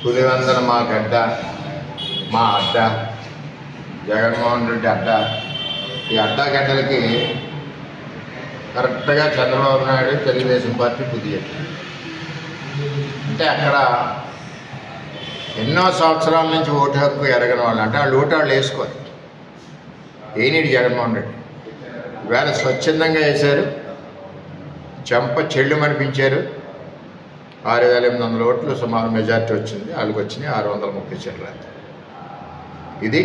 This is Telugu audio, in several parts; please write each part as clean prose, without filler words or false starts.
పులివెందల మా గడ్డ, మా అడ్డ, జగన్మోహన్ రెడ్డి అడ్డ. ఈ అడ్డా గడ్డలకి కరెక్ట్గా చంద్రబాబు నాయుడు తెలుగుదేశం పార్టీ బుద్ధి చెప్పింది. అంటే అక్కడ ఎన్నో సంవత్సరాల నుంచి ఓటు హక్కు ఎరగని వాళ్ళు, అంటే వాళ్ళు ఓటు వాళ్ళు వేసుకోరు. ఏనీడు జగన్మోహన్ రెడ్డి ఈవేళ స్వచ్ఛందంగా వేశారు, చెంప చెళ్ళు మనిపించారు. 6,800 ఓట్లు సుమారు మెజార్టీ వచ్చింది, వాళ్ళకి వచ్చినాయి 630 చెట్ల. ఇది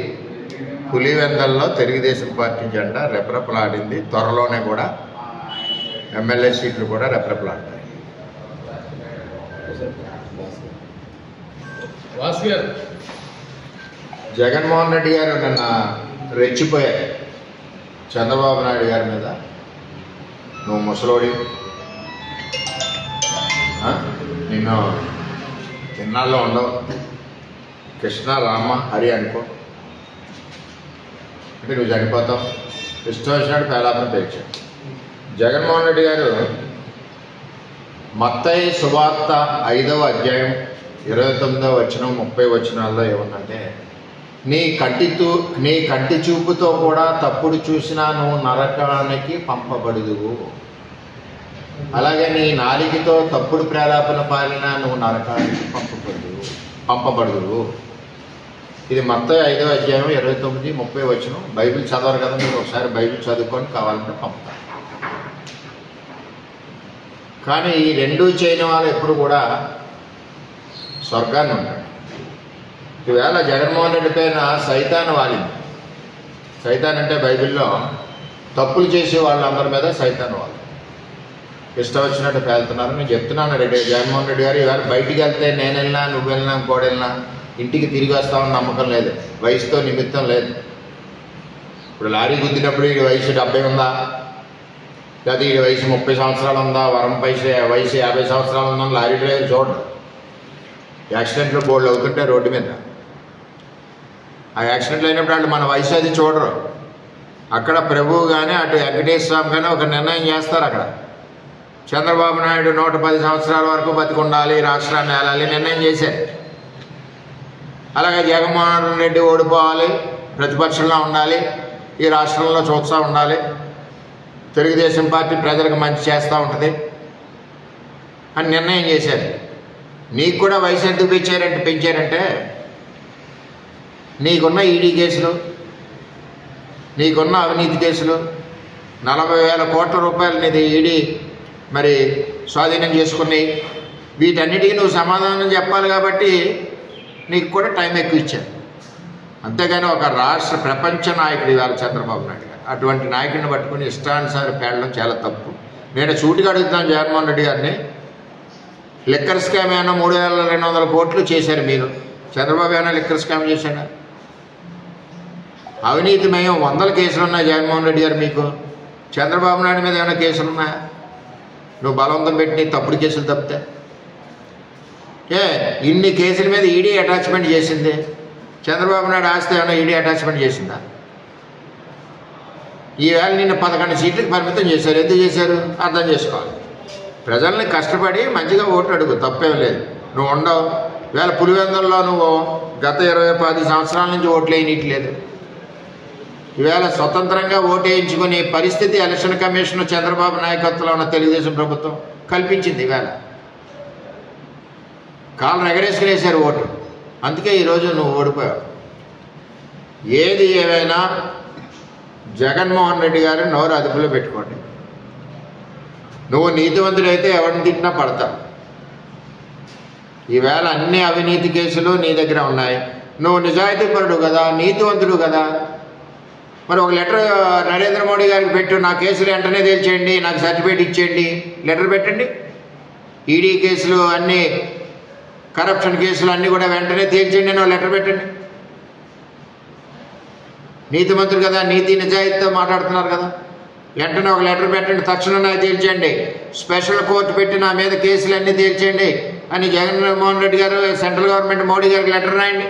పులివెందల్లో తెలుగుదేశం పార్టీ జెండా రెపరెపలాడింది. త్వరలోనే కూడా ఎమ్మెల్యే సీట్లు కూడా రెపరెపలాడతాయి. జగన్మోహన్ రెడ్డి గారు నిన్న రెచ్చిపోయారు చంద్రబాబు నాయుడు గారి మీద. నువ్వు ముసలోడి, నిన్ను ఇన్నాళ్ళు ఉండవు, కృష్ణ రామ హరి అనుకో అంటే నువ్వు చనిపోతావు, ఇష్టం వచ్చినట్టు పేలాపన పేర్చాడు. జగన్మోహన్ రెడ్డి గారు మత్తయి సువార్త 5వ అధ్యాయం 29వ వచనం 30 వచనాల్లో ఏముందంటే, నీ కంటి చూపుతో కూడా తప్పుడు చూసినా నువ్వు నరకానికి పంపబడుదువు, అలాగే నీ నాలికతో తప్పుడు ప్రేలాపన పాలినా నువ్వు నరకానికి పంపబడుదువు. ఇది మత్తయి 5వ అధ్యాయం 29, 30 వచనం. బైబిల్ చదవరు కదా మీరు, ఒకసారి బైబిల్ చదువుకొని కావాలంటే పంపుతారు. కానీ ఈ రెండూ చేయని వాళ్ళు ఎప్పుడు కూడా స్వర్గాన్ని ఉంటాడు. ఈవేళ జగన్మోహన్ రెడ్డి పైన సైతాన్ వాలింది. సైతాన్ అంటే బైబిల్లో తప్పులు చేసే వాళ్ళందరి మీద సైతాన్ వాళ్ళు ఇష్టం వచ్చినట్టు పేలుతున్నారు. నేను చెప్తున్నాను జగన్మోహన్ రెడ్డి గారు, ఈవేళ బయటికి వెళ్తే నేను వెళ్ళినా నువ్వు వెళ్ళినా ఇంకోటి వెళ్ళినా ఇంటికి తిరిగి వస్తామని నమ్మకం లేదు, వయసుతో నిమిత్తం లేదు. ఇప్పుడు లారీ గుద్దినప్పుడు ఈ వయసు 70 ఉందా, లేదా ఈ వయసు 30 సంవత్సరాలు ఉందా, వరం వయసు 50 సంవత్సరాలు ఉందా లారీ డ్రైవర్ చూడరు. యాక్సిడెంట్లు బోల్డ్ అవుతుంటే రోడ్డు మీద, ఆ యాక్సిడెంట్లు అయినప్పుడు వాళ్ళు మన వయసు అది చూడరు. అక్కడ ప్రభువు కానీ అటు వెంకటేశ్వర స్వామి కానీ ఒక నిర్ణయం చేస్తారు. అక్కడ చంద్రబాబు నాయుడు 110 సంవత్సరాల వరకు బతికుండాలి, రాష్ట్రాన్ని ఏలాలి నిర్ణయం చేశారు. అలాగే జగన్మోహన్ రెడ్డి ఓడిపోవాలి, ప్రతిపక్షంలో ఉండాలి, ఈ రాష్ట్రంలో చూస్తూ ఉండాలి, తెలుగుదేశం పార్టీ ప్రజలకు మంచి చేస్తూ ఉంటుంది అని నిర్ణయం చేశారు. నీకు కూడా వయసు ఎందుకు పెంచారంటే నీకున్న ఈడీ కేసులు, నీకున్న అవినీతి కేసులు, 40,000 కోట్ల రూపాయలు నీది ఈడీ మరి స్వాధీనం చేసుకుని వీటన్నిటికీ నువ్వు సమాధానం చెప్పాలి కాబట్టి నీకు కూడా టైం ఎక్కువ ఇచ్చారు. అంతేగాని ఒక రాష్ట్ర ప్రపంచ నాయకుడు ఇవాళ చంద్రబాబు నాయుడు గారు, అటువంటి నాయకుడిని పట్టుకుని ఇష్టానుసారి పేడడం చాలా తప్పు. నేను సూటిగా అడుగుతాను జగన్మోహన్ రెడ్డి గారిని, లిక్కర్ స్కామ్ ఏమైనా 3,200 కోట్లు చేశారు మీరు, చంద్రబాబు ఏమైనా లిక్కర్ స్కామ్ చేశాడా? అవినీతిమయం 100 కేసులు ఉన్నాయి జగన్మోహన్ రెడ్డి గారు మీకు. చంద్రబాబు నాయుడు మీద ఏమైనా కేసులు ఉన్నాయా? నువ్వు బలవంతం పెట్టి తప్పుడు కేసులు తప్పితే ఇన్ని కేసుల మీద ఈడీ అటాచ్మెంట్ చేసింది. చంద్రబాబు నాయుడు ఆస్తి ఏమైనా ఈడీ అటాచ్మెంట్ చేసిందా? ఈవేళ నిన్ను 11 సీట్లకు పరిమితం చేశారు. ఎందుకు చేశారు అర్థం చేసుకోవాలి. ప్రజల్ని కష్టపడి మంచిగా ఓట్లు అడుగు, తప్పేం లేదు. నువ్వు ఉండవు. ఈవేళ పులివెందుల్లో నువ్వు గత 20-10 సంవత్సరాల నుంచి ఓట్లు వేయనట్లేదు. ఈవేళ స్వతంత్రంగా ఓటు వేయించుకునే పరిస్థితి ఎలక్షన్ కమిషన్ చంద్రబాబు నాయకత్వంలో ఉన్న తెలుగుదేశం ప్రభుత్వం కల్పించింది. ఈవేళ కాళ్ళు ఎగరేసుకునేసారు ఓటు. అందుకే ఈరోజు నువ్వు ఓడిపోయావు. ఏది ఏమైనా జగన్మోహన్ రెడ్డి గారు నోరు అదుపులో పెట్టుకోండి. నువ్వు నీతివంతుడైతే ఎవరిని తిట్టినా పడతావు. ఈవేళ అన్ని అవినీతి కేసులు నీ దగ్గర ఉన్నాయి. నువ్వు నిజాయితీపరుడు కదా, నీతివంతుడు కదా, మరి ఒక లెటర్ నరేంద్ర మోడీ గారికి పెట్టు, నా కేసులు వెంటనే తేల్చేయండి, నాకు సర్టిఫికేట్ ఇచ్చేయండి, లెటర్ పెట్టండి. ఈడీ కేసులు అన్నీ, కరప్షన్ కేసులు అన్నీ కూడా వెంటనే తేల్చేయండి అని లెటర్ పెట్టండి. నీతిమంతుడు కదా, నీతి నిజాయితీతో మాట్లాడుతున్నారు కదా, వెంటనే ఒక లెటర్ పెట్టండి, తక్షణం నాకు తేల్చేయండి, స్పెషల్ కోర్టు పెట్టి నా మీద కేసులు అన్నీ తేల్చేయండి అని జగన్మోహన్ రెడ్డి గారు సెంట్రల్ గవర్నమెంట్ మోడీ గారికి లెటర్ రాయండి.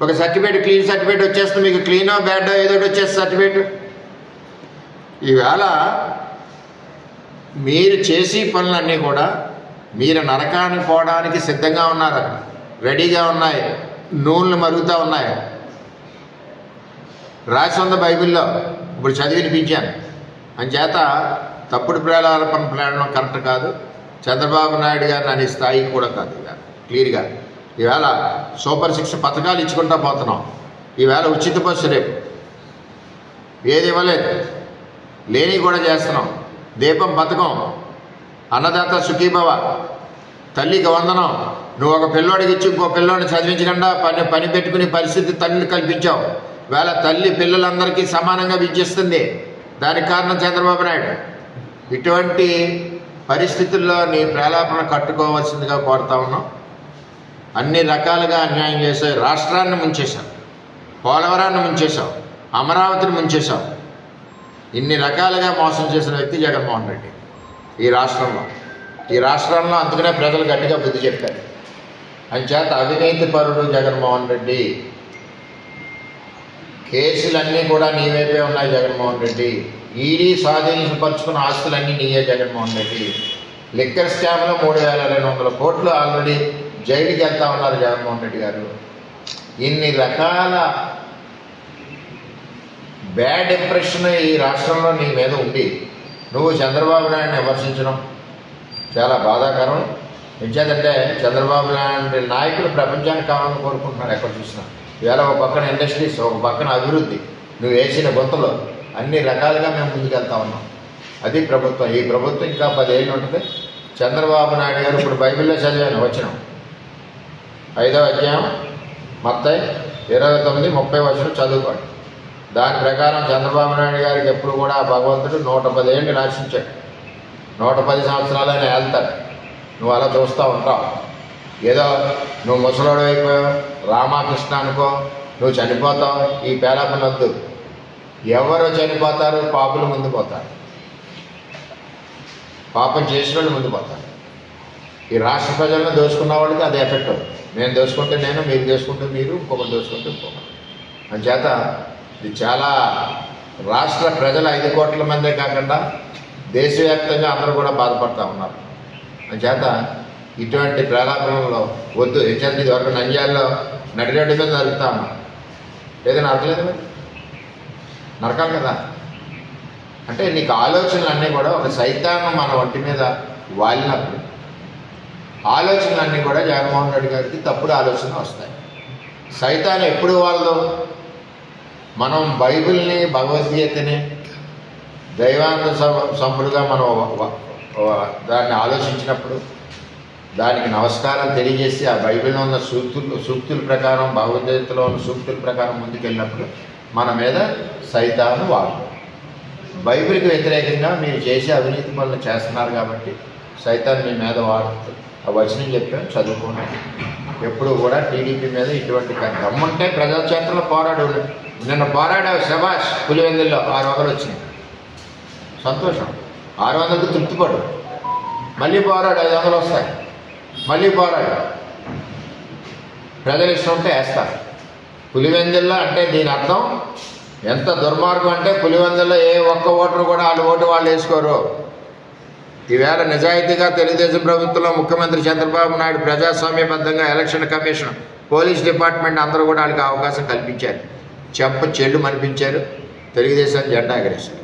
ఒక సర్టిఫికేట్, క్లీన్ సర్టిఫికేట్ వచ్చేస్తుంది మీకు. క్లీనో బ్యాడో ఏదో వచ్చేస్తుంది సర్టిఫికేట్. ఈవేళ మీరు చేసే పనులన్నీ కూడా మీరు నరకానికి పోవడానికి సిద్ధంగా ఉన్నారు, అక్కడ రెడీగా ఉన్నాయి, నూనెలు మరుగుతూ ఉన్నాయి. రాసి ఉంది బైబిల్లో, ఇప్పుడు చదివినిపించాను. అంచేత తప్పుడు ప్రేలాపన ప్రేరణ కరెక్ట్ కాదు. చంద్రబాబు నాయుడు గారిని అనే స్థాయికి కూడా కాదు. ఇవాళ క్లియర్గా ఈవేళ సూపర్ 6 పథకాలు ఇచ్చుకుంటా పోతున్నాం. ఈవేళ ఉచిత బస్సు రేపు ఏది ఇవ్వలేదు, లేని కూడా చేస్తున్నాం. దీపం పథకం, అన్నదాత సుఖీభవ, తల్లికి వందనం. నువ్వు ఒక పిల్లోడికి ఇచ్చి ఇంకో పిల్లోడిని చదివించకుండా పని పెట్టుకునే పరిస్థితి తల్లిని కల్పించావు. వేళ తల్లి పిల్లలందరికీ సమానంగా విద్యిస్తుంది. దానికి కారణం చంద్రబాబు నాయుడు. ఇటువంటి పరిస్థితుల్లో నీ ప్రేలాపన కట్టుకోవాల్సిందిగా కోరుతా ఉన్నాం. అన్ని రకాలుగా అన్యాయం చేసే రాష్ట్రాన్ని ముంచేశాం, పోలవరాన్ని ముంచేశాం, అమరావతిని ముంచేశాం. ఇన్ని రకాలుగా మోసం చేసిన వ్యక్తి జగన్మోహన్ రెడ్డి ఈ రాష్ట్రంలో. అందుకనే ప్రజలు గట్టిగా బుద్ధి చెప్పారు. అంచేత అవినీతి పరుడు జగన్మోహన్ రెడ్డి. కేసులన్నీ కూడా నీ వైపే ఉన్నాయి జగన్మోహన్ రెడ్డి. ఈడీ స్వాధీనపరుచుకున్న ఆస్తులన్నీ నీయే జగన్మోహన్ రెడ్డి. లిక్కర్ స్కామ్లో 3,200 కోట్లు ఆల్రెడీ జైలుకి వెళ్తా ఉన్నారు జగన్మోహన్ రెడ్డి గారు. ఇన్ని రకాల బ్యాడ్ ఇంప్రెషన్ ఈ రాష్ట్రంలో నీ మీద ఉండి నువ్వు చంద్రబాబు నాయుడిని విమర్శించడం చాలా బాధాకరం. ఎంచేదంటే చంద్రబాబు నాయుడు నాయకులు ప్రపంచానికి కావాలని కోరుకుంటున్నారు ఎక్కడ చూసినా. ఇవాళ ఒక పక్కన ఇండస్ట్రీస్, ఒక పక్కన అభివృద్ధి, నువ్వు వేసిన గుంతలో అన్ని రకాలుగా మేము ముందుకెళ్తా ఉన్నాం. అది ప్రభుత్వం. ఈ ప్రభుత్వం ఇంకా 10 ఏళ్ళు ఉంటుంది. చంద్రబాబు నాయుడు గారు ఇప్పుడు బైబిల్లో చదివాను వచనం 5వ అధ్యాయం మత్తయి 29-30 వచనం చదువుకోండి. దాని ప్రకారం చంద్రబాబు నాయుడు గారికి ఎప్పుడు కూడా భగవంతుడు 110 ఏళ్ళు రాసించాడు. 110 సంవత్సరాలు ఆయన వెళ్తాడు. నువ్వు అలా చూస్తూ ఉంటావు. ఏదో నువ్వు ముసలోడు అయిపోయావు, రామకృష్ణ అనుకో, నువ్వు చనిపోతావు. ఈ పేలాపనొద్దు. ఎవరు చనిపోతారు? పాపులు ముందు పోతారు. పాపం చేసిన వాళ్ళు ముందు పోతారు. ఈ రాష్ట్ర ప్రజలను దోచుకున్న వాళ్ళకి అది ఎఫెక్ట్ అవుతుంది. నేను దోచుకుంటే నేను, మీరు దోచుకుంటే మీరు, ఇంకొకరు దోచుకుంటే ఇంకొకరు. అందుచేత ఇది చాలా రాష్ట్ర ప్రజల 5 కోట్ల మందే కాకుండా దేశవ్యాప్తంగా అందరూ కూడా బాధపడుతూ ఉన్నారు. అందుచేత ఇటువంటి ప్రేలాపనలో వద్దు. ఎందుకంటే ఇది వరకు నంద్యాలలో నడిరెడ్డి మీద నరుకుతా ఉన్నాం. ఏదైనా నరకలేదు మీరు, నరకాలి కదా. అంటే నీకు ఆలోచనలు అన్నీ కూడా ఒక సైతాన్ని మన ఒంటి మీద వాలినప్పుడు ఆలోచనలన్నీ కూడా జగన్మోహన్ రెడ్డి గారికి తప్పుడు ఆలోచన వస్తాయి. సైతాన్ ఎప్పుడు వాళ్ళదో మనం బైబిల్ని, భగవద్గీతని దైవాంత సంపుడుగా మనం దాన్ని ఆలోచించినప్పుడు, దానికి నమస్కారం తెలియజేసి ఆ బైబిల్లో ఉన్న సూక్తుల ప్రకారం, భగవద్గీతలో ఉన్న సూక్తుల ప్రకారం ముందుకెళ్ళినప్పుడు మన మీద సైతాను వాడు. బైబిల్కి వ్యతిరేకంగా మీరు చేసే అవినీతి పనులు చేస్తున్నారు కాబట్టి సైతాన్ మీ మీద వాడుతుంది. ఆ వచనం చెప్పాను, చదువుకోండి. ఎప్పుడు కూడా టీడీపీ మీద ఇటువంటి దమ్ముంటే ప్రజాక్షేత్రంలో పోరాడు. నిన్న పోరాడావు, శభాష్. పులివెందుల్లో 600 వచ్చినాయి, సంతోషం. 600కి తృప్తిపడు. మళ్ళీ పోరాడు, 500 వస్తాయి. మళ్ళీ పోరాడు. ప్రజలు ఇష్టం ఉంటే వేస్తారు. పులివెందుల్లో అంటే దీని అర్థం ఎంత దుర్మార్గం అంటే, పులివెందుల్లో ఏ ఒక్క ఓటరు కూడా వాళ్ళ ఓటు వాళ్ళు వేసుకోరు. ఈవేళ నిజాయితీగా తెలుగుదేశం ప్రభుత్వంలో ముఖ్యమంత్రి చంద్రబాబు నాయుడు ప్రజాస్వామ్యబద్ధంగా ఎలక్షన్ కమిషన్, పోలీస్ డిపార్ట్మెంట్ అందరూ కూడా వాళ్ళకి అవకాశం కల్పించారు. చెంప చెల్లు మనిపించారు. తెలుగుదేశం జెండా ఎగరేశారు.